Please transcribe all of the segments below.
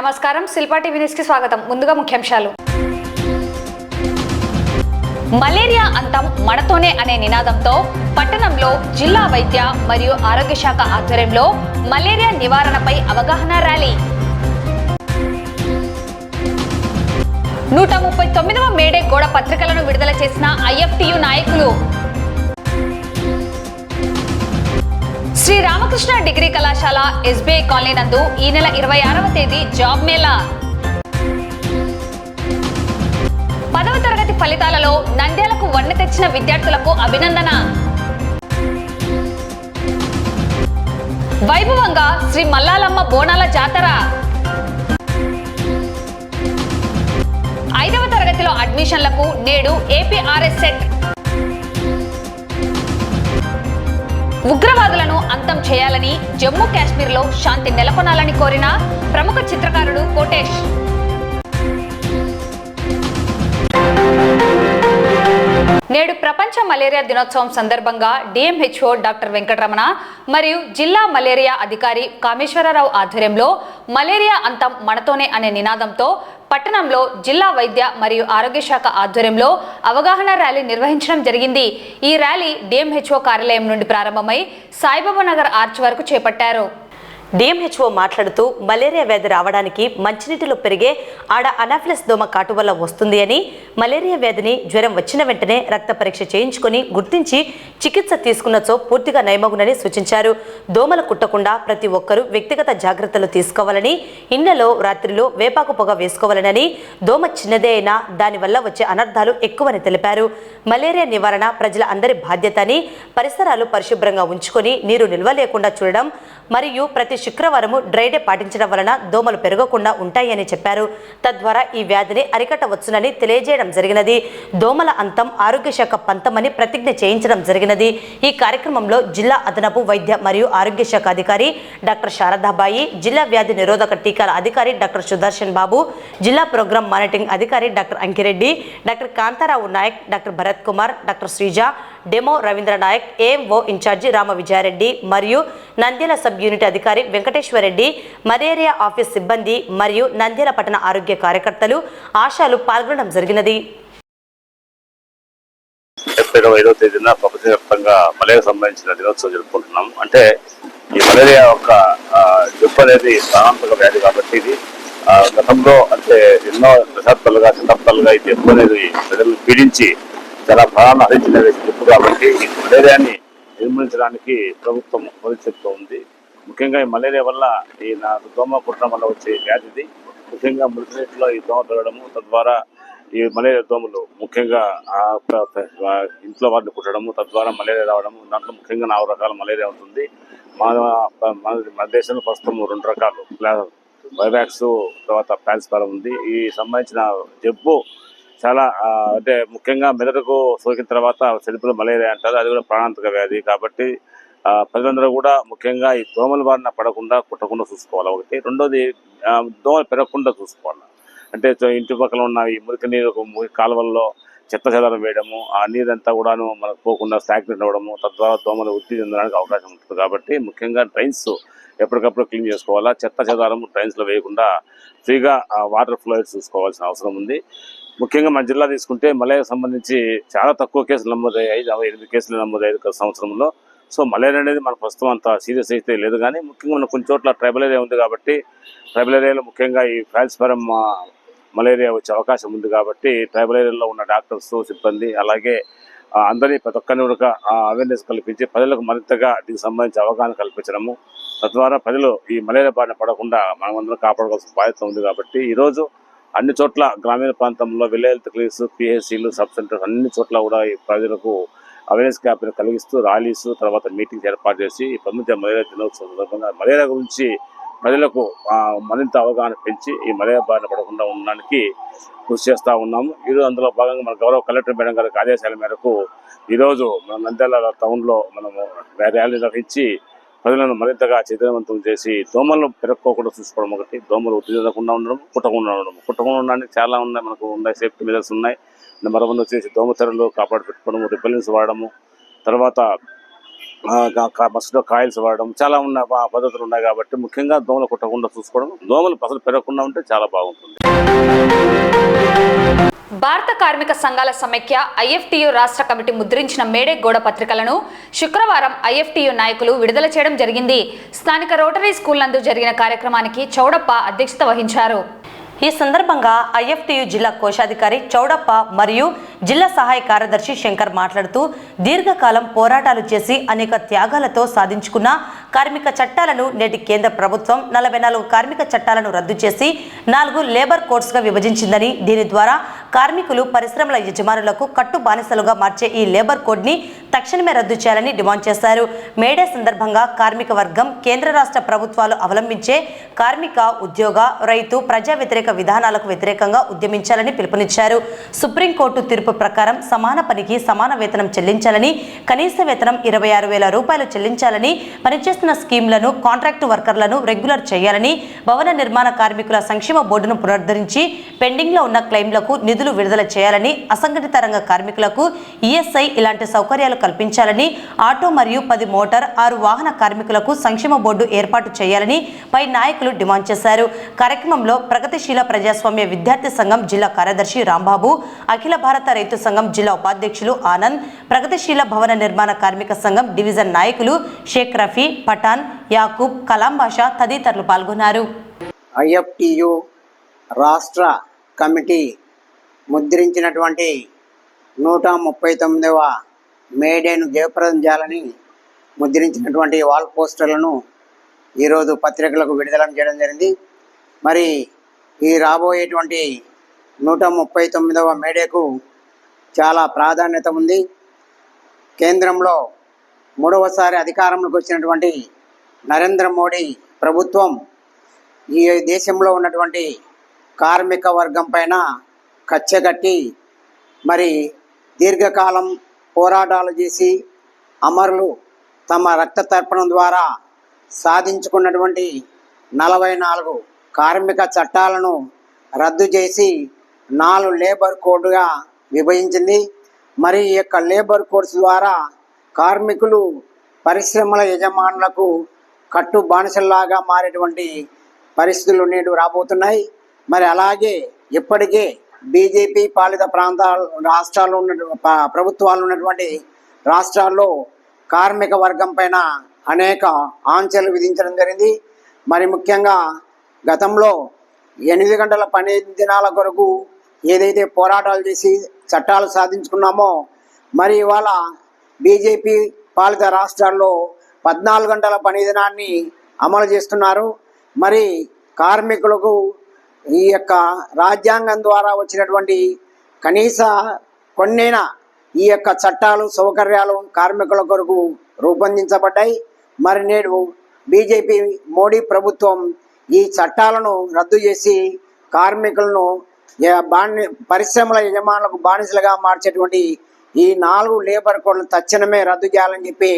నమస్కారం, Shilpa TV news కి స్వాగతం. ముందుగా ముఖ్యాంశాలు. మలేరియా అంతం మనతోనే అనే నినాదంతో పట్టణంలో జిల్లా వైద్య మరియు ఆరోగ్య శాఖ ఆధ్వర్యంలో మలేరియా నివారణపై అవగాహన ర్యాలీ. 139వ మేడే గోడ పత్రికలను విడుదల చేసిన ఐఎఫ్టియు నాయకులు. శ్రీ రామకృష్ణ డిగ్రీ కళాశాల ఎస్బీఐ కాలనీ నందు ఈ నెల 26వ తేదీ జాబ్ మేళా. 10వ తరగతి ఫలితాలలో నంద్యాలకు వన్నె తెచ్చిన విద్యార్థులకు అభినందన. వైభవంగా శ్రీ మల్లాలమ్మ బోనాల జాతర. 5వ తరగతిలో అడ్మిషన్లకు నేడు ఏపీఆర్ఎస్ సెట్. ఉగ్రవాదులను అంతం చేయాలని, జమ్మూ కాశ్మీర్లో శాంతి నెలకొనాలని కోరిన ప్రముఖ చిత్రకారుడు కోటేష్. నేడు ప్రపంచ మలేరియా దినోత్సవం సందర్భంగా డిఎంహెచ్ఓ డాక్టర్ వెంకటరమణ మరియు జిల్లా మలేరియా అధికారి కామేశ్వరరావు ఆధ్వర్యంలో మలేరియా అంతం మనతోనే అనే నినాదంతో పట్టణంలో జిల్లా వైద్య మరియు ఆరోగ్య శాఖ ఆధ్వర్యంలో అవగాహన ర్యాలీ నిర్వహించడం జరిగింది. ఈ ర్యాలీ డిఎంహెచ్ఓ కార్యాలయం నుండి ప్రారంభమై సాయిబాబా నగర్ ఆర్చ్ వరకు చేపట్టారు. డిఎంహెచ్ఓ మాట్లాడుతూ మలేరియా వ్యాధి రావడానికి మంచినీటిలో పెరిగే ఆడ అనాఫిలస్ దోమ కాటు వల్ల వస్తుంది అని, మలేరియా వ్యాధిని జ్వరం వచ్చిన వెంటనే రక్త పరీక్ష చేయించుకొని గుర్తించి చికిత్స తీసుకున్నచో పూర్తిగా నయమగునని సూచించారు. దోమలు కుట్టకుండా ప్రతి ఒక్కరూ వ్యక్తిగత జాగ్రత్తలు తీసుకోవాలని, ఇళ్లలో రాత్రిలో వేపాకు పొగ వేసుకోవాలని, దోమ చిన్నదే అయినా దానివల్ల వచ్చే అనర్థాలు ఎక్కువని తెలిపారు. మలేరియా నివారణ ప్రజల అందరి బాధ్యత అని, పరిసరాలు పరిశుభ్రంగా ఉంచుకొని నీరు నిల్వ లేకుండా చూడడం మరియు ప్రతి శుక్రవారము డ్రై డే పాటించడం వలన దోమలు పెరగకుండా ఉంటాయని చెప్పారు. తద్వారా ఈ వ్యాధిని అరికట్టవచ్చునని తెలియజేయడం జరిగినది. దోమల అంతం ఆరోగ్య శాఖ పంతమని ప్రతిజ్ఞ చేయించడం జరిగినది. ఈ కార్యక్రమంలో జిల్లా అదనపు వైద్య మరియు ఆరోగ్య శాఖ అధికారి డాక్టర్ శారదాబాయి, జిల్లా వ్యాధి నిరోధక టీకాల అధికారి డాక్టర్ సుదర్శన్ బాబు, జిల్లా ప్రోగ్రామ్ మానిటరింగ్ అధికారి doctor Ankireddy, doctor Kantharao Nayak, doctor Bharat Kumar, doctor Sreeja, demo Ravindra Nayak, AMO incharge Rama Vijayareddy మరియు నంద్యాల సబ్ యూనిట్ అధికారి వెంకటేశ్వరరెడ్డి, మలేరియా ఆఫీస్ సిబ్బంది మరియు నంద్యాల పట్టణ ఆరోగ్య కార్యకర్తలు, ఆశాలు పాల్గొనడం జరిగినది. ఏప్రిల్ 5వ తేదీన ప్రపంచవ్యాప్తంగా మలేరియా సంబంధించిన దినోత్సవం జరుపుకుంటున్నాం. అంటే ఈ మలేరియా ఒక జబ్బు అనేది ప్రాణాంతక వ్యాధి కాబట్టి ఇది గతంలో అంటే ఎన్నో శతాబ్దాలుగా ఈ జబ్బు అనేది ప్రజలను పీడించి చాలా ప్రాణాలు హరించిన జబ్బు కాబట్టి ఈ మలేరియాని నిర్మూలించడానికి ప్రభుత్వం పరిస్థితిలో ఉంది. ముఖ్యంగా ఈ మలేరియా వల్ల ఈ దోమ కుట్టడం వల్ల వచ్చే వ్యాధిది. ముఖ్యంగా మృతనీటిలో ఈ దోమ పెరగడము, తద్వారా ఈ మలేరియా దోమలు ముఖ్యంగా ఇంట్లో వాటిని కుట్టడము, తద్వారా మలేరియా రావడము. దాంట్లో ముఖ్యంగా 4 రకాల మలేరియా ఉంటుంది. మన దేశంలో ప్రస్తుతం 2 రకాలు వైవాక్స్, తర్వాత పాల్స్పారం ఉంది. ఈ సంబంధించిన జబ్బు చాలా అంటే ముఖ్యంగా మెదడుకు సోకిన తర్వాత చెడుపుల మలేరియా అంటారు. అది కూడా ప్రాణాంతక వ్యాధి కాబట్టి ప్రజలందరూ కూడా ముఖ్యంగా ఈ దోమల బారిన పడకుండా కుట్టకుండా చూసుకోవాలి. ఒకటి. రెండోది దోమలు పెరగకుండా చూసుకోవాలి. అంటే ఇంటి పక్కన ఉన్న ఈ మురికి నీరు కాలువల్లో చెత్త చెదారం వేయడము, ఆ నీరంతా కూడాను మనకు పోకుండా స్టాగ్నెంట్ అవ్వడము, తద్వారా దోమలు వృద్ధి చెందడానికి అవకాశం ఉంటుంది. కాబట్టి ముఖ్యంగా డ్రైన్స్ ఎప్పటికప్పుడు క్లీన్ చేసుకోవాలా. చెత్త చెదారం డ్రైన్స్లో వేయకుండా ఫ్రీగా వాటర్ ఫ్లో చూసుకోవాల్సిన అవసరం ఉంది. ముఖ్యంగా మన జిల్లా తీసుకుంటే మలేరియా సంబంధించి చాలా తక్కువ కేసులు నమోదయ్యాయి. 8 కేసులు నమోదయ్యాయి సంవత్సరంలో. సో మలేరియా అనేది మన ప్రస్తుతం అంత సీరియస్ అయితే లేదు, కానీ ముఖ్యంగా మన కొన్ని చోట్ల ట్రైబల్ ఏరియా ఉంది కాబట్టి ట్రైబల్ ఏరియాలో ముఖ్యంగా ఈ ఫాల్స్పారం మలేరియా వచ్చే అవకాశం ఉంది. కాబట్టి ట్రైబల్ ఏరియాలో ఉన్న డాక్టర్స్, సిబ్బంది, అలాగే అందరినీ ప్రతి ఒక్కరిని కూడా అవేర్నెస్ కల్పించి ప్రజలకు మరింతగా దీనికి సంబంధించి అవగాహన కల్పించడము, తద్వారా ప్రజలు ఈ మలేరియా బారిన పడకుండా మనమందరం కాపాడుకోవాల్సిన బాధ్యత ఉంది. కాబట్టి ఈరోజు అన్ని చోట్ల గ్రామీణ ప్రాంతంలో విలేజ్ హెల్త్ క్లినిక్స్, పిహెచ్సిలు, సబ్ సెంటర్స్ అన్ని చోట్ల కూడా ఈ ప్రజలకు అవేర్నెస్ క్యాంపెయిన్ కలిగిస్తూ ర్యాలీస్, తర్వాత మీటింగ్స్ ఏర్పాటు చేసి ఈ ప్రపంచ మలేరియా దినోత్సవం సందర్భంగా మలేరియా గురించి ప్రజలకు మరింత అవగాహన పెంచి ఈ మలేరియా బారిన పడకుండా ఉండడానికి కృషి చేస్తూ ఉన్నాము. ఈరోజు అందులో భాగంగా మన గౌరవ కలెక్టర్ మేడం గారి ఆదేశాల మేరకు ఈరోజు మన నంద్యాల టౌన్లో మనము ర్యాలీ నిర్వహించి ప్రజలను మరింతగా చైతన్యవంతం చేసి దోమలను పెరక్కోకుండా చూసుకోవడం ఒకటి. దోమలు వృద్ధి చెందకుండా ఉండడం, కుట్టకుండా ఉండడానికి చాలా ఉన్నాయి, మనకు ఉన్నాయి, సేఫ్టీ మెజర్స్ ఉన్నాయి. మరొకటి వచ్చేసి దోమతెరలు కాపాడు పెట్టుకోవడము, రిపెల్లెన్స్ వాడడము, తర్వాత మస్కిటో కాయిల్స్ వాడడం చాలా ఉన్న పద్ధతులు ఉన్నాయి కాబట్టి ముఖ్యంగా దోమలు కుట్టకుండా చూసుకోవడం, దోమలు అసలు పెరగకుండా ఉంటే చాలా బాగుంటుంది. భారత కార్మిక సంఘాల సమైక్య ఐఎఫ్టియు రాష్ట్ర కమిటీ ముద్రించిన మేడే గోడ పత్రికలను శుక్రవారం ఐఎఫ్టియు నాయకులు విడుదల చేయడం జరిగింది. స్థానిక రోటరీ స్కూల్ నందు జరిగిన కార్యక్రమానికి చౌడప్ప అధ్యక్షత వహించారు. ఈ సందర్భంగా ఐఎఫ్టియు జిల్లా కోశాధికారి చౌడప్ప మరియు జిల్లా సహాయ కార్యదర్శి శంకర్ మాట్లాడుతూ దీర్ఘకాలం పోరాటాలు చేసి అనేక త్యాగాలతో సాధించుకున్న కార్మిక చట్టాలను నేటి కేంద్ర ప్రభుత్వం 44 కార్మిక చట్టాలను రద్దు చేసి 4 లేబర్ కోడ్స్గా విభజించిందని, దీని ద్వారా కార్మికులు పరిశ్రమల యజమానులకు కట్టు బానిసలుగా మార్చే ఈ లేబర్ కోడ్ని తక్షణమే రద్దు చేయాలని డిమాండ్ చేశారు. మేడే సందర్భంగా కార్మిక వర్గం కేంద్ర రాష్ట్ర ప్రభుత్వాలు అవలంబించే కార్మిక, ఉద్యోగ, రైతు, ప్రజా వ్యతిరేక విధానాలకు వ్యతిరేకంగా ఉద్యమించాలని పిలుపునిచ్చారు. సుప్రీంకోర్టు తీర్పు ప్రకారం సమాన పనికి సమాన వేతనం చెల్లించాలని, కనీస వేతనం 26,000 రూపాయలు చెల్లించాలని, పనిచేస్తున్న స్కీమ్లను, కాంట్రాక్టు వర్కర్లను రెగ్యులర్ చేయాలని, భవన నిర్మాణ కార్మికుల సంక్షేమ బోర్డును పునరుద్ధరించి పెండింగ్లో ఉన్న క్లెయిమ్లకు నిధులు విడుదల చేయాలని, అసంఘటిత రంగ కార్మికులకు ఈఎస్ఐ ఇలాంటి సౌకర్యాలు కల్పించాలని, ఆటో మరియు 10 మోటార్ 6 వాహన కార్మికులకు సంక్షేమ బోర్డు ఏర్పాటు చేయాలని పై నాయకులు డిమాండ్ చేశారు. కార్యక్రమంలో ప్రగతిశీల ప్రజాస్వామ్య విద్యార్థి సంఘం జిల్లా కార్యదర్శి రాంబాబు, అఖిల భారత రైతు సంఘం జిల్లా ఉపాధ్యక్షులు ఆనంద్, ప్రగతిశీల భవన నిర్మాణ కార్మిక సంఘం డివిజన్ నాయకులు షేక్ రఫీ, పఠాన్, యాకూబ్, కలాం బాషా తదితరులు పాల్గొన్నారు. ఐఎఫ్టియు రాష్ట్ర కమిటీ ముద్రించినటువంటి 139వ మేడేను జయప్రదం చేయాలని ముద్రించినటువంటి వాల్ పోస్టర్లను ఈరోజు పత్రికలకు విడుదల చేయడం జరిగింది. మరి ఈ రాబోయేటువంటి 139వ మేడేకు చాలా ప్రాధాన్యత ఉంది. కేంద్రంలో 3వసారి అధికారంలోకి వచ్చినటువంటి నరేంద్ర మోడీ ప్రభుత్వం ఈ దేశంలో ఉన్నటువంటి కార్మిక వర్గం పైన కచ్చగట్టి మరి దీర్ఘకాలం పోరాటాలు చేసి అమరులు తమ రక్త తర్పణం ద్వారా సాధించుకున్నటువంటి 44 కార్మిక చట్టాలను రద్దు చేసి 4 లేబర్ కోడ్గా విభజించింది. మరి ఈ యొక్క లేబర్ కోడ్స్ ద్వారా కార్మికులు పరిశ్రమల యజమానులకు కట్టు బానిసల్లాగా మారేటువంటి పరిస్థితులు నేడు రాబోతున్నాయి. మరి అలాగే ఇప్పటికే బీజేపీ పాలిత రాష్ట్రాల్లో ప్రభుత్వాలు ఉన్నటువంటి రాష్ట్రాల్లో కార్మిక వర్గం పైన అనేక ఆంక్షలు విధించడం జరిగింది. మరి ముఖ్యంగా గతంలో 8 గంటల పని దినాల కొరకు ఏదైతే పోరాటాలు చేసి చట్టాలు సాధించుకున్నామో మరి ఇవాళ బీజేపీ పాలిత రాష్ట్రాల్లో 14 గంటల పని దినాన్ని అమలు చేస్తున్నారు. మరి కార్మికులకు ఈ యొక్క రాజ్యాంగం ద్వారా వచ్చినటువంటి కనీస కొన్నైనా ఈ యొక్క చట్టాలు, సౌకర్యాలు కార్మికుల కొరకు రూపొందించబడ్డాయి. మరి నేడు బీజేపీ మోడీ ప్రభుత్వం ఈ చట్టాలను రద్దు చేసి కార్మికులను పరిశ్రమల యజమానులకు బానిసలుగా మార్చేటువంటి ఈ 4 లేబర్ కోడ్లు తక్షణమే రద్దు చేయాలని చెప్పి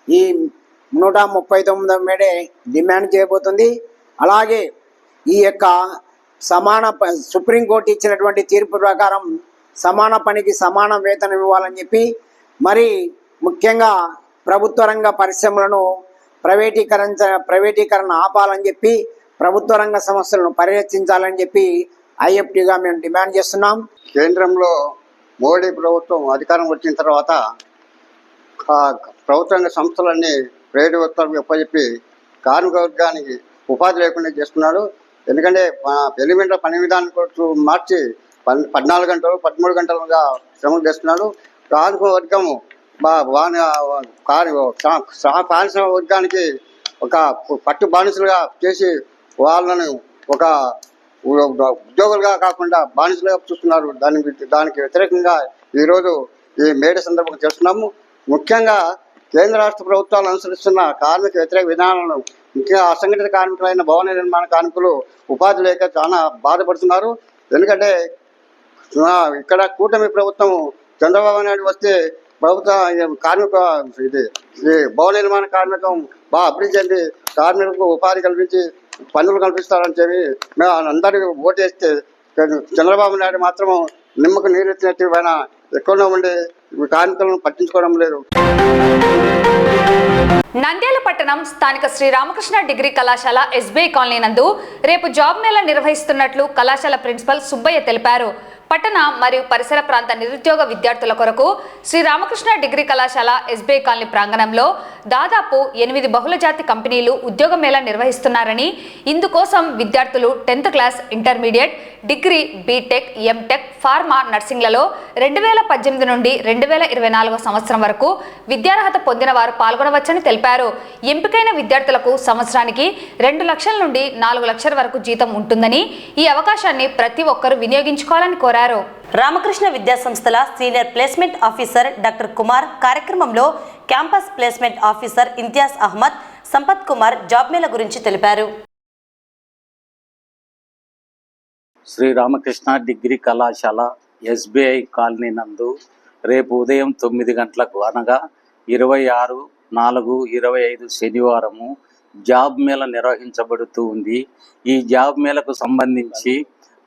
ఈ 139వ మేడే డిమాండ్ చేయబోతుంది. అలాగే ఈ యొక్క సుప్రీంకోర్టు ఇచ్చినటువంటి తీర్పు ప్రకారం సమాన పనికి సమాన వేతనం ఇవ్వాలని చెప్పి మరి ముఖ్యంగా ప్రభుత్వ రంగ పరిశ్రమలను ప్రైవేటీకరణ ఆపాలని చెప్పి ప్రభుత్వ రంగ సంస్థలను పరిరక్షించాలని చెప్పి ఐఎఫ్టీగా మేము డిమాండ్ చేస్తున్నాం. కేంద్రంలో మోడీ ప్రభుత్వం అధికారం వచ్చిన తర్వాత ప్రభుత్వ రంగ సంస్థలన్నీ ప్రైవేటు వ్యక్తులకు చెప్పి కార్మిక వర్గానికి ఉపాధి లేకుండా చేస్తున్నాడు. ఎందుకంటే ఎలిమెంట్ల పని విధానం మార్చి 14 గంటలు 13 గంటలుగా శ్రమలు చేస్తున్నాడు. కార్మిక వర్గము పారిశ్రామిక వర్గానికి ఒక పట్టు బానిసలుగా చేసి వాళ్ళను ఒక ఉద్యోగులుగా కాకుండా బానిసలుగా చూస్తున్నారు. దానికి వ్యతిరేకంగా ఈరోజు ఈ మేడే సందర్భంగా చేస్తున్నాము. ముఖ్యంగా కేంద్ర రాష్ట్ర ప్రభుత్వాలు అనుసరిస్తున్న కార్మిక వ్యతిరేక విధానాలను ముఖ్యంగా అసంఘటిత కార్మికులైన భవన నిర్మాణ కార్మికులు ఉపాధి లేక చాలా బాధపడుతున్నారు. ఎందుకంటే ఇక్కడ కూటమి ప్రభుత్వం చంద్రబాబు నాయుడు వస్తే ప్రభుత్వ కార్మిక భవన నిర్మాణ కార్మికం బాగా అభివృద్ధి చెంది కార్మికులకు ఉపాధి కల్పించి పనులు కల్పిస్తారని చెప్పి మేము అందరికీ ఓటు వేస్తే చంద్రబాబు నాయుడు మాత్రం నిమ్మకు నీరెత్తినట్టు పైన ఎక్కడో ఉండి కార్మికులను పట్టించుకోవడం లేదు. నంద్యాల పట్టణం స్థానిక శ్రీ రామకృష్ణ డిగ్రీ కళాశాల ఎస్బీఐ కాలనీ నందు రేపు జాబ్ మేళా నిర్వహిస్తున్నట్లు కళాశాల ప్రిన్సిపల్ సుబ్బయ్య తెలిపారు. పట్టణ మరియు పరిసర ప్రాంత నిరుద్యోగ విద్యార్థుల కొరకు శ్రీ రామకృష్ణ డిగ్రీ కళాశాల ఎస్బీఐ కాలనీ ప్రాంగణంలో దాదాపు 8 బహుళజాతి కంపెనీలు ఉద్యోగ మేళా నిర్వహిస్తున్నారని, ఇందుకోసం విద్యార్థులు 10th class, intermediate, degree, BTech, MTech, pharma, నర్సింగ్లలో 2018 నుండి 2024 సంవత్సరం వరకు విద్యార్హత పొందిన వారు పాల్గొనవచ్చని తెలిపారు. ఎంపికైన విద్యార్థులకు సంవత్సరానికి 2 లక్షల నుండి 4 లక్షల వరకు జీతం ఉంటుందని, ఈ అవకాశాన్ని ప్రతి ఒక్కరూ వినియోగించుకోవాలని కోరారు. రామకృష్ణ విద్యా సంస్థల senior placement officer doctor Kumar కార్యక్రమంలో campus placement officer Imtiaz Ahmed, Sampath Kumar job mela గురించి తెలిపారు. శ్రీ రామకృష్ణ డిగ్రీ కళాశాల ఎస్బీఐ కాలనీ నందు రేపు ఉదయం 9 గంటలకు అనగా 26/4/25 శనివారము జాబ్ మేళా నిర్వహించబడుతూ ఉంది. ఈ జాబ్ మేళకు సంబంధించి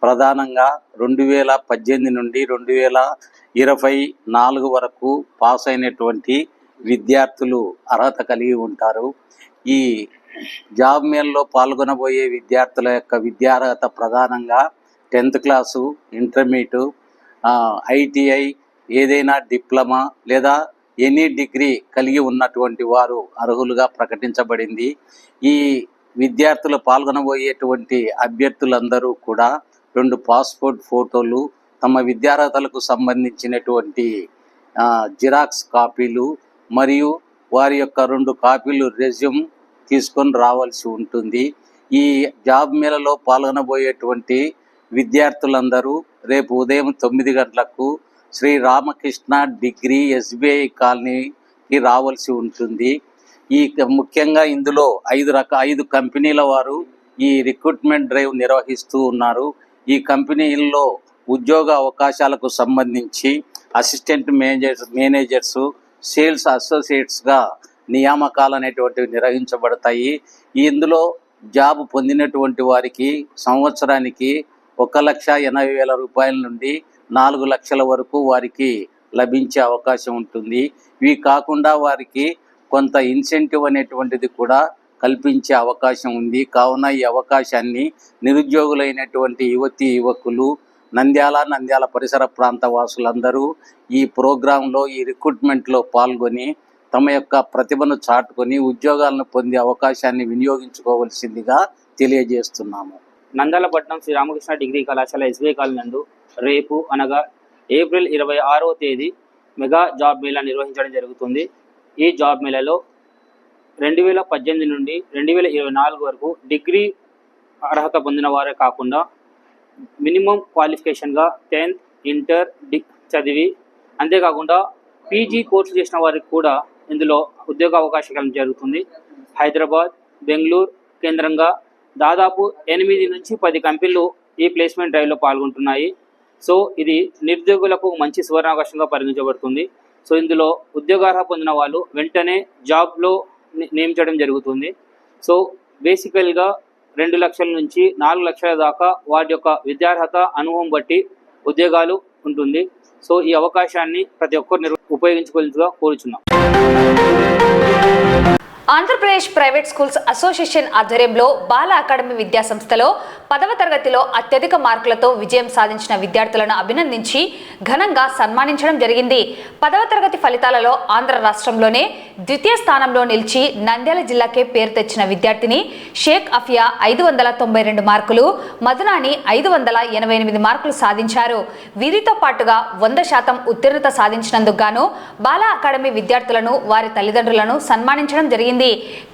ప్రధానంగా 2018 నుండి 2024 వరకు పాస్ అయినటువంటి విద్యార్థులు అర్హత కలిగి ఉంటారు. ఈ జాబ్ మేళలో పాల్గొనబోయే విద్యార్థుల యొక్క విద్యార్హత ప్రధానంగా 10th క్లాసు, ఇంటర్మీడియట్, ఐటీఐ, ఏదైనా డిప్లొమా లేదా ఎనీ డిగ్రీ కలిగి ఉన్నటువంటి వారు అర్హులుగా ప్రకటించబడింది. ఈ విద్యార్థులు పాల్గొనబోయేటువంటి అభ్యర్థులందరూ కూడా 2 పాస్పోర్ట్ ఫోటోలు, తమ విద్యార్హతలకు సంబంధించినటువంటి జిరాక్స్ కాపీలు మరియు వారి యొక్క 2 కాపీలు రెజ్యూమ్ తీసుకొని రావాల్సి ఉంటుంది. ఈ జాబ్ మేళలో పాల్గొనబోయేటువంటి విద్యార్థులందరూ రేపు ఉదయం 9 గంటలకు శ్రీ రామకృష్ణ డిగ్రీ ఎస్బీఐ కాలనీకి రావాల్సి ఉంటుంది. ఈ ముఖ్యంగా ఇందులో 5 కంపెనీల వారు ఈ రిక్రూట్మెంట్ డ్రైవ్ నిర్వహిస్తూ ఉన్నారు. ఈ కంపెనీల్లో ఉద్యోగ అవకాశాలకు సంబంధించి అసిస్టెంట్ మేనేజర్స్, సేల్స్ అసోసియేట్స్గా నియామకాలు అనేటువంటివి నిర్వహించబడతాయి. ఇందులో జాబ్ పొందినటువంటి వారికి సంవత్సరానికి 1,80,000 రూపాయల నుండి 4 లక్షల వరకు వారికి లభించే అవకాశం ఉంటుంది. ఇవి కాకుండా వారికి కొంత ఇన్సెంటివ్ అనేటువంటిది కూడా కల్పించే అవకాశం ఉంది. కావున ఈ అవకాశాన్ని నిరుద్యోగులైనటువంటి యువకులు, నంద్యాల పరిసర ప్రాంత వాసులందరూ ఈ ప్రోగ్రాంలో, ఈ రిక్రూట్మెంట్లో పాల్గొని తమ యొక్క ప్రతిభను చాటుకొని ఉద్యోగాలను పొందే అవకాశాన్ని వినియోగించుకోవాల్సిందిగా తెలియజేస్తున్నాము. నంద్యాల పట్టణం శ్రీ రామకృష్ణ డిగ్రీ కళాశాల ఎస్బీఐ కాలనీ నందు రేపు అనగా ఏప్రిల్ 26వ తేదీ మెగా జాబ్ మేళా నిర్వహించడం జరుగుతుంది. ఈ జాబ్ మేళాలో 2018 నుండి 2024 వరకు డిగ్రీ అర్హత పొందిన వారే కాకుండా మినిమం క్వాలిఫికేషన్గా 10th, ఇంటర్ చదివి అంతేకాకుండా పీజీ కోర్సు చేసిన వారికి కూడా ఇందులో ఉద్యోగ అవకాశం కలగడం జరుగుతుంది. హైదరాబాద్, బెంగళూరు కేంద్రంగా దాదాపు 8 నుంచి 10 కంపెనీలు ఈ ప్లేస్మెంట్ డ్రైవ్లో పాల్గొంటున్నాయి. సో ఇది నిరుద్యోగులకు మంచి సువర్ణావకాశంగా పరిగణించబడుతుంది. సో ఇందులో ఉద్యోగార్హత పొందిన వాళ్ళు వెంటనే జాబ్లో నియమించడం జరుగుతుంది. సో బేసికల్గా 2 లక్షల నుంచి 4 లక్షల దాకా వాటి యొక్క విద్యార్హత అనుభవం బట్టి ఉద్యోగాలు ఉంటుంది. సో ఈ అవకాశాన్ని ప్రతి ఒక్కరు ఉపయోగించుకోవాల్సిందిగా కోరుచున్నాం. ఆంధ్రప్రదేశ్ ప్రైవేట్ స్కూల్స్ అసోసియేషన్ ఆధ్వర్యంలో బాల అకాడమీ విద్యా సంస్థలో 10వ తరగతిలో అత్యధిక మార్కులతో విజయం సాధించిన విద్యార్థులను అభినందించి ఘనంగా సన్మానించడం జరిగింది. 10వ తరగతి ఫలితాలలో ఆంధ్ర రాష్ట్రంలోనే ద్వితీయ స్థానంలో నిలిచి నంద్యాల జిల్లాకే పేరు తెచ్చిన విద్యార్థిని షేక్ అఫియా 592 మార్కులు, మధునాని 588 మార్కులు సాధించారు. వీరితో పాటుగా 100% ఉత్తీర్ణత సాధించినందుకు గాను బాల అకాడమీ విద్యార్థులను, వారి తల్లిదండ్రులను సన్మానించడం జరిగింది.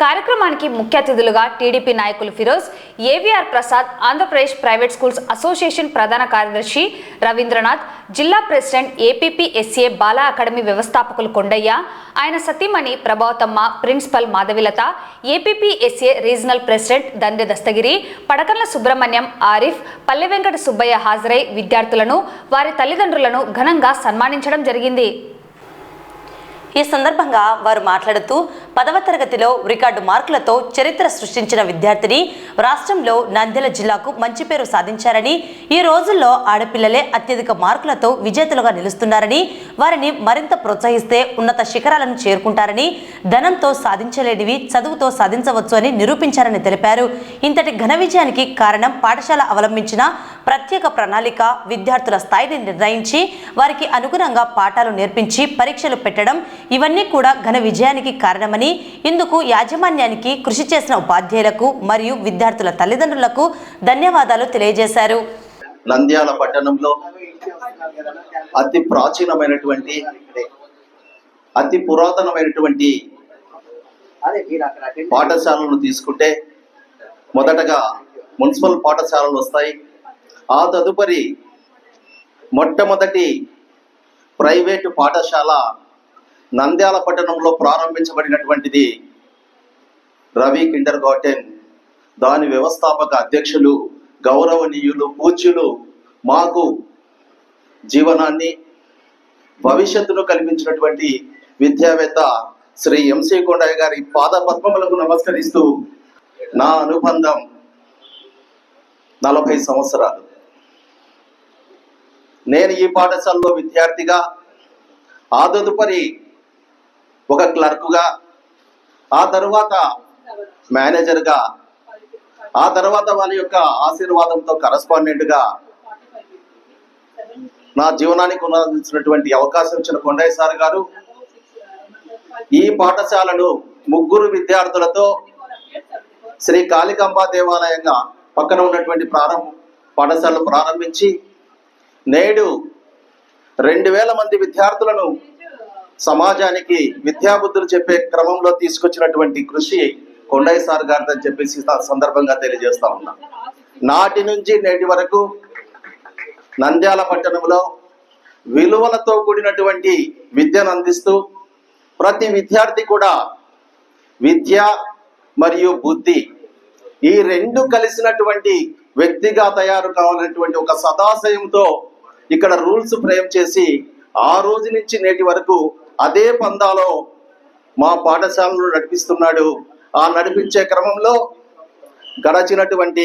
కార్యక్రమానికి ముఖ్య అతిథులుగా టీడీపీ నాయకులు Firoz, AVR Prasad, Andhra Pradesh private schools association ప్రధాన కార్యదర్శి రవీంద్రనాథ్, జిల్లా ప్రెసిడెంట్ ఏపీపీఎస్ఏ బాల అకాడమీ వ్యవస్థాపకులు కొండయ్య, ఆయన సతీమణి Prabhavathamma, principal Madhavilatha, APPSA regional president Dande Dastagiri, Padakanla Subrahmanyam, Arif, Palle Venkata Subbaiah హాజరై విద్యార్థులను, వారి తల్లిదండ్రులను ఘనంగా సన్మానించడం జరిగింది. ఈ సందర్భంగా వారు మాట్లాడుతూ 10వ తరగతిలో రికార్డు మార్కులతో చరిత్ర సృష్టించిన విద్యార్థిని రాష్ట్రంలో నంద్యాల జిల్లాకు మంచి పేరు సాధించారని, ఈ రోజుల్లో ఆడపిల్లలే అత్యధిక మార్కులతో విజేతలుగా నిలుస్తున్నారని, వారిని మరింత ప్రోత్సహిస్తే ఉన్నత శిఖరాలను చేరుకుంటారని, ధనంతో సాధించలేనివి చదువుతో సాధించవచ్చు అని నిరూపించారని తెలిపారు. ఇంతటి ఘన విజయానికి కారణం పాఠశాల అవలంబించిన ప్రత్యేక ప్రణాళిక, విద్యార్థుల స్థాయిని నిర్ణయించి వారికి అనుగుణంగా పాఠాలు నేర్పించి పరీక్షలు పెట్టడం, ఇవన్నీ కూడా ఘన విజయానికి కారణమని, ఇందుకు యాజమాన్యానికి, కృషి చేసిన ఉపాధ్యాయులకు మరియు విద్యార్థుల తల్లిదండ్రులకు ధన్యవాదాలు తెలియజేశారు. నంద్యాల పట్టణంలో అతి ప్రాచీనమైనటువంటి, అతి పురాతనమైనటువంటి పాఠశాలను తీసుకుంటే మొదటగా మున్సిపల్ పాఠశాలలు వస్తాయి. ఆ తదుపరి మొట్టమొదటి ప్రైవేటు పాఠశాల నంద్యాల పట్టణంలో ప్రారంభించబడినటువంటిది రవి కిండర్ గార్టెన్. దాని వ్యవస్థాపక అధ్యక్షులు గౌరవనీయులు పూజ్యులు మాకు జీవనాన్ని, భవిష్యత్తును కల్పించినటువంటి విద్యావేత్త శ్రీ ఎంసీ కొండయ్య గారి పాద పద్మములకు నమస్కరిస్తూ, నా అనుబంధం 40 సంవత్సరాలు. నేను ఈ పాఠశాలలో విద్యార్థిగా, ఆ తదుపరి ఒక క్లర్కుగా, ఆ తర్వాత మేనేజర్గా, ఆ తర్వాత వాళ్ళ యొక్క ఆశీర్వాదంతో కరస్పాండెంట్గా నా జీవనాన్ని కొనసాగించినటువంటి అవకాశం ఇచ్చిన కొండయ్య సార్ గారు ఈ పాఠశాలను 3 విద్యార్థులతో శ్రీ కాళికాంబ దేవాలయంగా పక్కన ఉన్నటువంటి పాఠశాలను ప్రారంభించి నేడు 2000 మంది విద్యార్థులను సమాజానికి విద్యాబుద్ధులు చెప్పే క్రమంలో తీసుకొచ్చినటువంటి కృషి కొండయ్య సార్ గారిని చెప్పేసి సందర్భంగా తెలియజేస్తా ఉన్నా. నాటి నుంచి నేటి వరకు నంద్యాల పట్టణంలో విలువలతో కూడినటువంటి విద్యను అందిస్తూ ప్రతి విద్యార్థి కూడా విద్య మరియు బుద్ధి ఈ రెండు కలిసినటువంటి వ్యక్తిగా తయారు కావాలనేటువంటి ఒక సదాశయంతో ఇక్కడ రూల్స్ ఫ్రేమ్ చేసి ఆ రోజు నుంచి నేటి వరకు అదే పందాలో మా పాఠశాలను నడిపిస్తున్నాడు. ఆ నడిపించే క్రమంలో గడచినటువంటి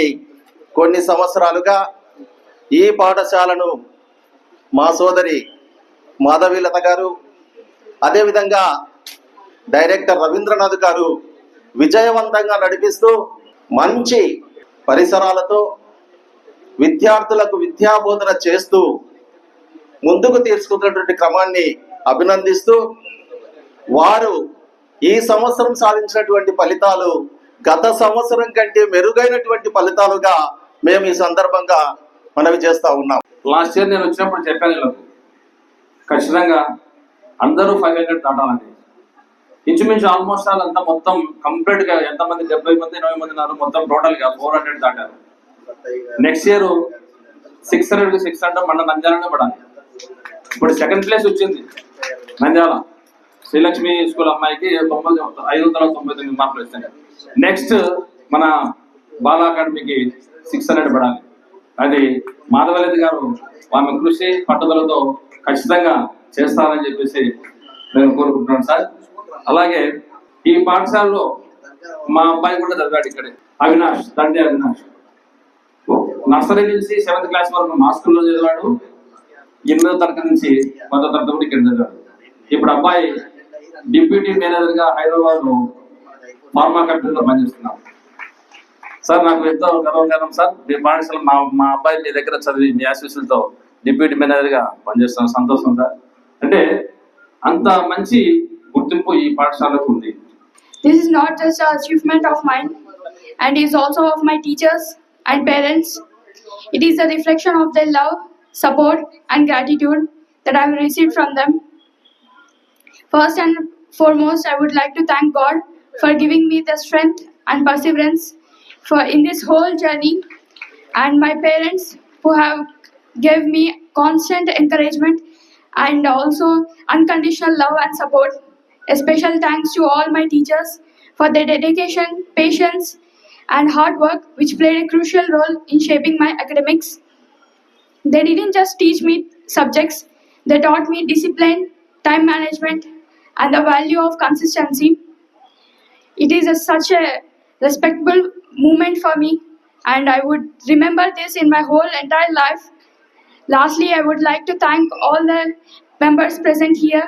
కొన్ని సంవత్సరాలుగా ఈ పాఠశాలను మా సోదరి మాధవీలత గారు, అదేవిధంగా డైరెక్టర్ రవీంద్రనాథ్ గారు విజయవంతంగా నడిపిస్తూ మంచి పరిసరాలతో విద్యార్థులకు విద్యాబోధన చేస్తూ ముందుకు తీసుకున్నటువంటి క్రమాన్ని అభినందిస్తూ, వారు ఈ సంవత్సరం సాధించినటువంటి ఫలితాలు గత సంవత్సరం కంటే మెరుగైనటువంటి ఫలితాలుగా మేము ఈ సందర్భంగా మనవి చేస్తా ఉన్నాం. లాస్ట్ ఇయర్ నేను వచ్చినప్పుడు చెప్పాను వీళ్ళకు ఖచ్చితంగా అందరూ 500 దాటాలని. ఇంచుమించు ఆల్మోస్ట్ ఆల్ అంతా మొత్తం కంప్లీట్ గా ఎంతమంది 70 మంది 80 మంది ఉన్నారు, మొత్తం టోటల్ గా 400 దాటారు. నెక్స్ట్ ఇయర్ 600 మన నంద్యాలనే పడాలి. ఇప్పుడు సెకండ్ ప్లేస్ వచ్చింది నంద్యాల శ్రీలక్ష్మి స్కూల్ అమ్మాయికి 599 మార్కులు వచ్చాయి. నెక్స్ట్ మన బాల అకాడమీకి 600 పడాలి. అది మాధవలత గారు ఆమె కృషి పట్టుదలతో ఖచ్చితంగా చేస్తారని చెప్పేసి నేను కోరుకుంటున్నాను సార్. అలాగే ఈ పాఠశాలలో మా అబ్బాయి కూడా చదివాడు ఇక్కడే, అవినాష్, తండ్రి అవినాష్. నర్సరీ నుంచి 7th క్లాస్ వరకు మా స్కూల్లో చదివాడు. 8వ తరగతి నుంచి 10వ తరగతి కూడా ఇక్కడ చదివాడు. ఇప్పుడు అబ్బాయి డిప్యూటీ మేనేజర్ గా హైదరాబాద్ లో ఫార్మా కంపెనీలో పనిచేస్తున్నాడు. సార్ నాకు ఎంతో గర్వకారణం సార్, మీ పాఠశాల మా అబ్బాయి మీ దగ్గర చదివి మీ ఆశీస్సులతో డిప్యూటీ మేనేజర్ గా పనిచేస్తున్నాను. సంతోషం సార్. అంటే అంత మంచి గుర్తింపు ఈ పాఠశాలకు ఉంది. This is not just an achievement of mine, and is also of my teachers and parents. It is a reflection of their love, support, and gratitude that I have received from them. First and foremost, I would like to thank God for giving me the strength and perseverance for in this whole journey, and my parents who have gave me constant encouragement and also unconditional love and support. A special thanks to all my teachers for their dedication, patience, and hard work, which played a crucial role in shaping my academics. They didn't just teach me subjects, they taught me discipline, time management, and the value of consistency. It is such a respectable moment for me, and I would remember this in my whole entire life. Lastly, I would like to thank all the members present here.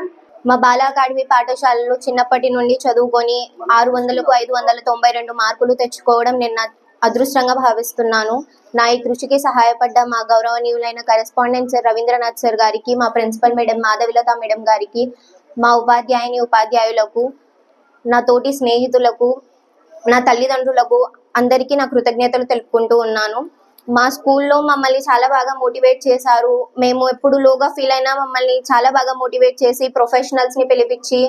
మా బాల academy పాఠశాలలో చిన్నప్పటి నుండి చదువుకొని 600కు 592 మార్కులు తెచ్చుకోవడం నేను నా అదృష్టంగా భావిస్తున్నాను. నా ఈ కృషికి సహాయపడ్డ మా గౌరవనీయులైన కరెస్పాండెంట్ సార్ రవీంద్రనాథ్ సార్ గారికి, మా ప్రిన్సిపల్ మేడం మాధవిలత మేడం గారికి, మా ఉపాధ్యాయులకు, నా తోటి స్నేహితులకు, నా తల్లిదండ్రులకు అందరికీ నా కృతజ్ఞతలు తెలుపుకుంటూ ఉన్నాను. మా స్కూల్లో మమ్మల్ని చాలా బాగా మోటివేట్ చేశారు. మేము ఎప్పుడు లోగా ఫీల్ అయినా మమ్మల్ని చాలా బాగా మోటివేట్ చేసి ప్రొఫెషనల్స్ని పిలిపించి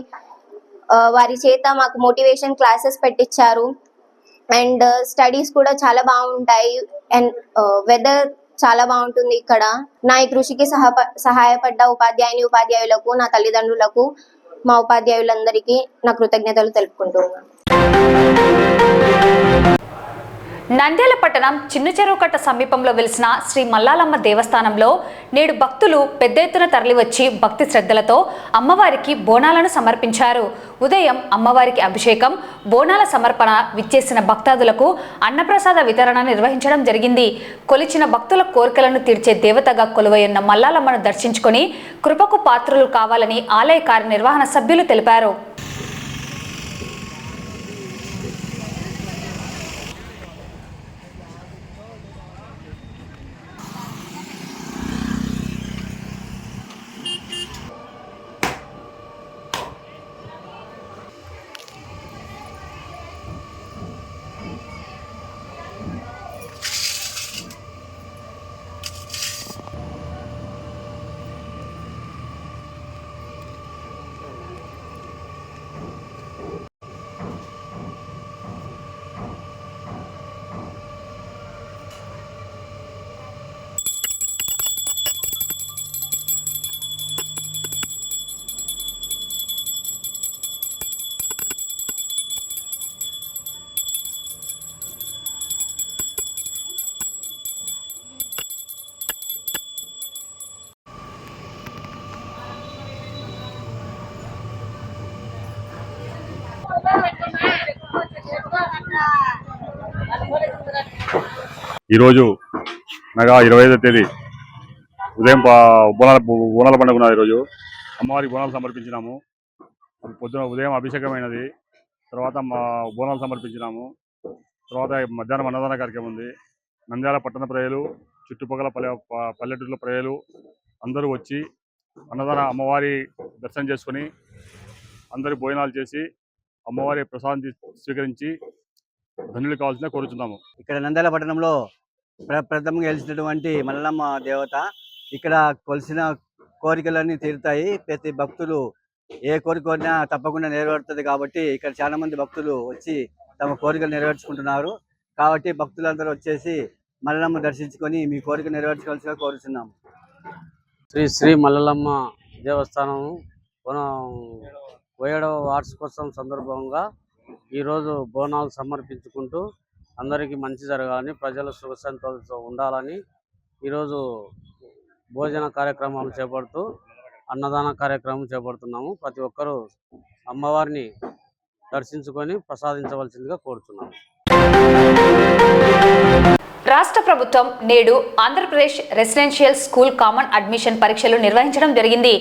వారి చేత మాకు మోటివేషన్ క్లాసెస్ పెట్టించారు. అండ్ స్టడీస్ కూడా చాలా బాగుంటాయి. అండ్ వెదర్ చాలా బాగుంటుంది ఇక్కడ. నా ఈ కృషికి సహాయపడ్డ ఉపాధ్యాయులకు, నా తల్లిదండ్రులకు, మా ఉపాధ్యాయులందరికీ నా కృతజ్ఞతలు తెలుపుకుంటున్నాను. నంద్యాల పట్టణం చిన్న చెరువుకట్ట సమీపంలో వెలిసిన శ్రీ మల్లాలమ్మ దేవస్థానంలో నేడు భక్తులు పెద్ద ఎత్తున తరలివచ్చి భక్తి శ్రద్ధలతో అమ్మవారికి బోనాలను సమర్పించారు. ఉదయం అమ్మవారికి అభిషేకం, బోనాల సమర్పణ విచ్చేసిన భక్తాదులకు అన్నప్రసాద వితరణ నిర్వహించడం జరిగింది. కొలిచిన భక్తుల కోరికలను తీర్చే దేవతగా కొలువైన మల్లాలమ్మను దర్శించుకొని కృపకు పాత్రులు కావాలని ఆలయ కార్యనిర్వహణ సభ్యులు తెలిపారు. ఈరోజు అనగా 25వ తేదీ ఉదయం బోనాల పండుగ ఉన్నది. ఈరోజు అమ్మవారికి బోనాలు సమర్పించినాము. పొద్దున ఉదయం అభిషేకమైనది, తర్వాత బోనాలు సమర్పించినాము. తర్వాత మధ్యాహ్నం అన్నదాన కార్యక్రమం ఉంది. నంద్యాల పట్టణ ప్రజలు, చుట్టుపక్కల పల్లెటూరుల ప్రజలు అందరూ వచ్చి అమ్మవారి దర్శనం చేసుకొని అందరూ భోజనాలు చేసి అమ్మవారి ప్రసాదం స్వీకరించి ధన్యులు కావాల్సిన కోరుచున్నాము. ఇక్కడ నంద్యాల పట్టణంలో ప్రథమంగా గెలిచినటువంటి మల్లమ్మ దేవత. ఇక్కడ కొలిసిన కోరికలన్నీ తీరుతాయి. ప్రతి భక్తులు ఏ కోరిక కోరినా తప్పకుండా నెరవేరుతుంది. కాబట్టి ఇక్కడ చాలా మంది భక్తులు వచ్చి తమ కోరికలు నెరవేర్చుకుంటున్నారు. కాబట్టి భక్తులందరూ వచ్చేసి మల్లమ్మ దర్శించుకొని మీ కోరిక నెరవేర్చుకోవాల్సిగా కోరుచున్నాము. శ్రీ మల్లమ్మ దేవస్థానం 7వ వార్షికోత్సవం సందర్భంగా ఈరోజు బోనాలు సమర్పించుకుంటూ అందరికీ మంచి జరగాలని, ప్రజలు సుఖ సంతోషంతో ఉండాలని ఈరోజు భోజన కార్యక్రమాలు చేపడుతూ అన్నదాన కార్యక్రమం చేపడుతున్నాము. ప్రతి ఒక్కరూ అమ్మవారిని దర్శించుకొని ప్రసాదించవలసిందిగా కోరుతున్నాము. రాష్ట్ర ప్రభుత్వం నేడు Andhra Pradesh residential school common admission పరీక్షలు నిర్వహించడం జరిగింది.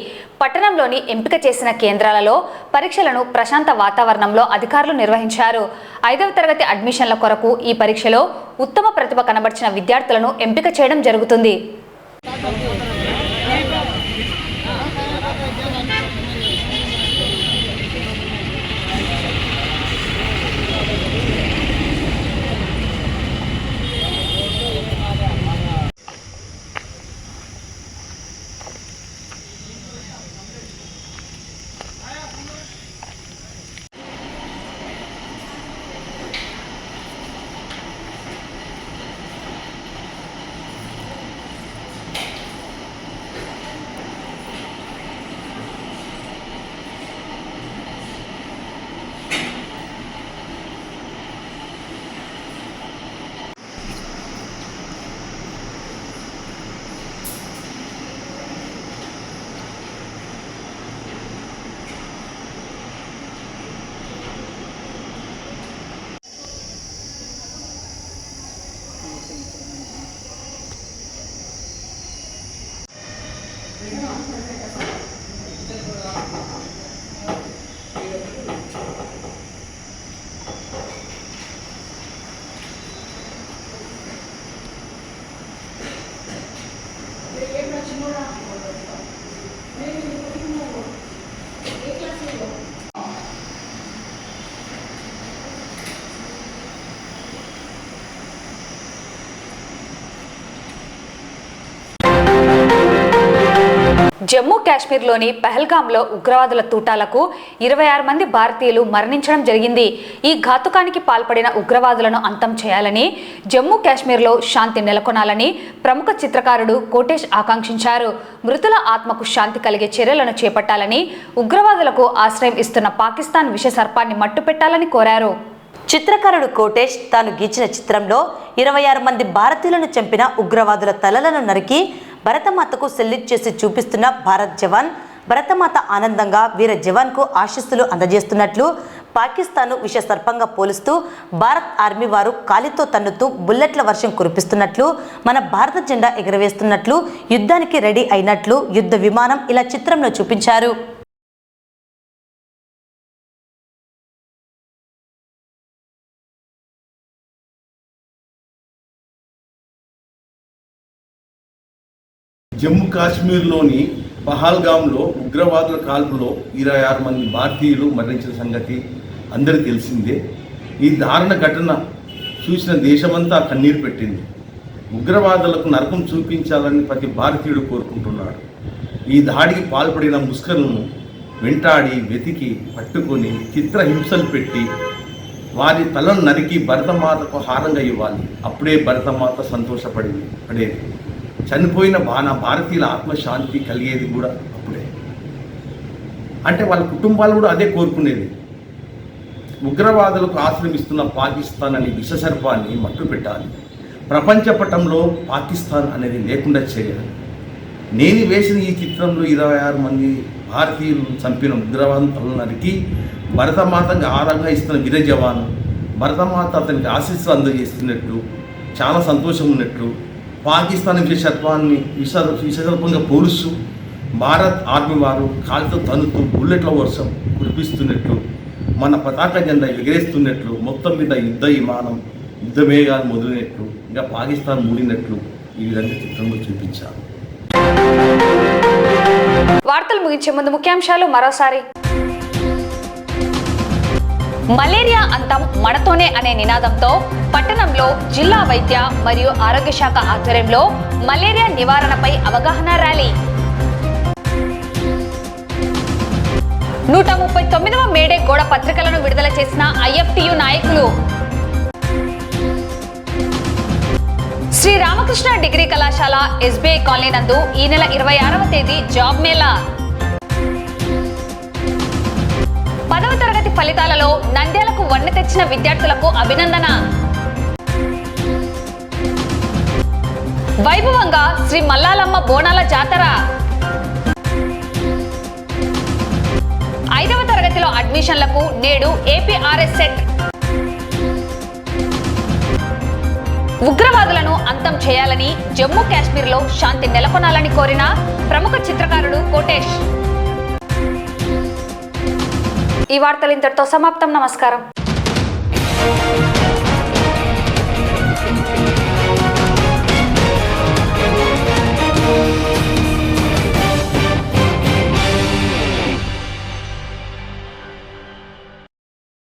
పట్టణంలోని ఎంపిక చేసిన కేంద్రాలలో పరీక్షలను ప్రశాంత వాతావరణంలో అధికారులు నిర్వహించారు. 5వ తరగతి అడ్మిషన్ల కొరకు ఈ పరీక్షలో ఉత్తమ ప్రతిభ కనబర్చిన విద్యార్థులను ఎంపిక చేయడం జరుగుతుంది. జమ్మూ కాశ్మీర్లోని పహల్గాంలో ఉగ్రవాదుల తూటాలకు 26 మంది భారతీయులు మరణించడం జరిగింది. ఈ ఘాతుకానికి పాల్పడిన ఉగ్రవాదులను అంతం చేయాలని, జమ్మూ కాశ్మీర్లో శాంతి నెలకొనాలని ప్రముఖ చిత్రకారుడు కోటేష్ ఆకాంక్షించారు. మృతుల ఆత్మకు శాంతి కలిగే చర్యలను చేపట్టాలని, ఉగ్రవాదులకు ఆశ్రయం ఇస్తున్న పాకిస్తాన్ విష సర్పాన్ని మట్టుపెట్టాలని కోరారు. చిత్రకారుడు కోటేష్ తాను గీచిన చిత్రంలో 26 మంది భారతీయులను చంపిన ఉగ్రవాదుల తలలను నరికి భరతమాతకు సెల్యూట్ చేసి చూపిస్తున్న భారత్ జవాన్, భరతమాత ఆనందంగా వీర జవాన్కు ఆశీస్సులు అందజేస్తున్నట్లు పాకిస్తాన్ విష సర్పంగా పోలుస్తూ భారత్ ఆర్మీ వారు కాలితో తన్నుతూ బుల్లెట్ల వర్షం కురిపిస్తున్నట్లు, మన భారత జెండా ఎగరవేస్తున్నట్లు, యుద్ధానికి రెడీ అయినట్లు యుద్ధ విమానం ఇలా చిత్రంలో చూపించారు. జమ్మూ కాశ్మీర్లోని పహల్గాంలో ఉగ్రవాదుల కాల్పులో 26 మంది భారతీయులు మరణించిన సంగతి అందరికీ తెలిసిందే. ఈ దారుణ ఘటన చూసిన దేశమంతా కన్నీరు పెట్టింది. ఉగ్రవాదులకు నరకం చూపించాలని ప్రతి భారతీయుడు కోరుకుంటున్నాడు. ఈ దాడికి పాల్పడిన ముస్కర్లను వెంటాడి వెతికి పట్టుకొని చిత్రహింసలు పెట్టి వారి తలను నరికి భరతమాతకు హారంగా ఇవ్వాలి. అప్పుడే భరతమాత పడేది. చనిపోయిన భారతీయుల ఆత్మశాంతి కలిగేది కూడా అప్పుడే. అంటే వాళ్ళ కుటుంబాలు కూడా అదే కోరుకునేది. ఉగ్రవాదులకు ఆశ్రమిస్తున్న పాకిస్తాన్ అనే విషసర్పాన్ని మట్టు పెట్టాలి. ప్రపంచ పటంలో పాకిస్తాన్ అనేది లేకుండా చేయాలి. నేను వేసిన ఈ చిత్రంలో 26 మంది భారతీయులు చంపిన ఉగ్రవాదం తలను నరికి భరతమాతకు ఆరంగా ఇస్తున్న వీర జవాను, భరతమాత అతనికి ఆశీస్సులు అందజేస్తున్నట్లు, చాలా సంతోషం ఉన్నట్లు, పాకిస్తాన్ విషసర్పాన్ని విషసర్పంగా పోలుస్తూ భారత్ ఆర్మీ వారు కాలితో తన్నుతూ బుల్లెట్ల వర్షం కురిపిస్తున్నట్లు, మన పతాక జెండా ఎగరేస్తున్నట్లు, మొత్తం మీద యుద్ధ విమానం యుద్ధ మేఘాలు మొదలైనట్లు, ఇంకా పాకిస్తాన్ మూడినట్లు ఈ విధంగా చిత్రంలో చూపించారు. వార్తలు ముగించే ముందు ముఖ్యాంశాలు మరోసారి. మలేరియా అంతం మనతోనే అనే నినాదంతో పట్టణంలో జిల్లా వైద్య మరియు ఆరోగ్య శాఖ ఆధ్వర్యంలో మలేరియా నివారణపై అవగాహన ర్యాలీ. 139వ మేడే గోడ పత్రికలను విడుదల చేసిన IFTU నాయకులు. శ్రీ రామకృష్ణ డిగ్రీ కళాశాల SBI కాలనీ నందు ఈ నెల 26వ తేదీ జాబ్ మేళా. 10వ తరగతి ఫలితాలలో నంద్యాలకు వన్నె తెచ్చిన విద్యార్థులకు అభినందన. వైభవంగా శ్రీ మల్లాలమ్మ బోనాల జాతర. 5వ తరగతిలో అడ్మిషన్లకు నేడు APRS సెట్. ఉగ్రవాదులను అంతం చేయాలని, జమ్మూ కాశ్మీర్లో శాంతి నెలకొనాలని కోరిన ప్రముఖ చిత్రకారుడు కోటేష్. ఈ వార్తలు ఇంతటితో సమాప్తం. నమస్కారం.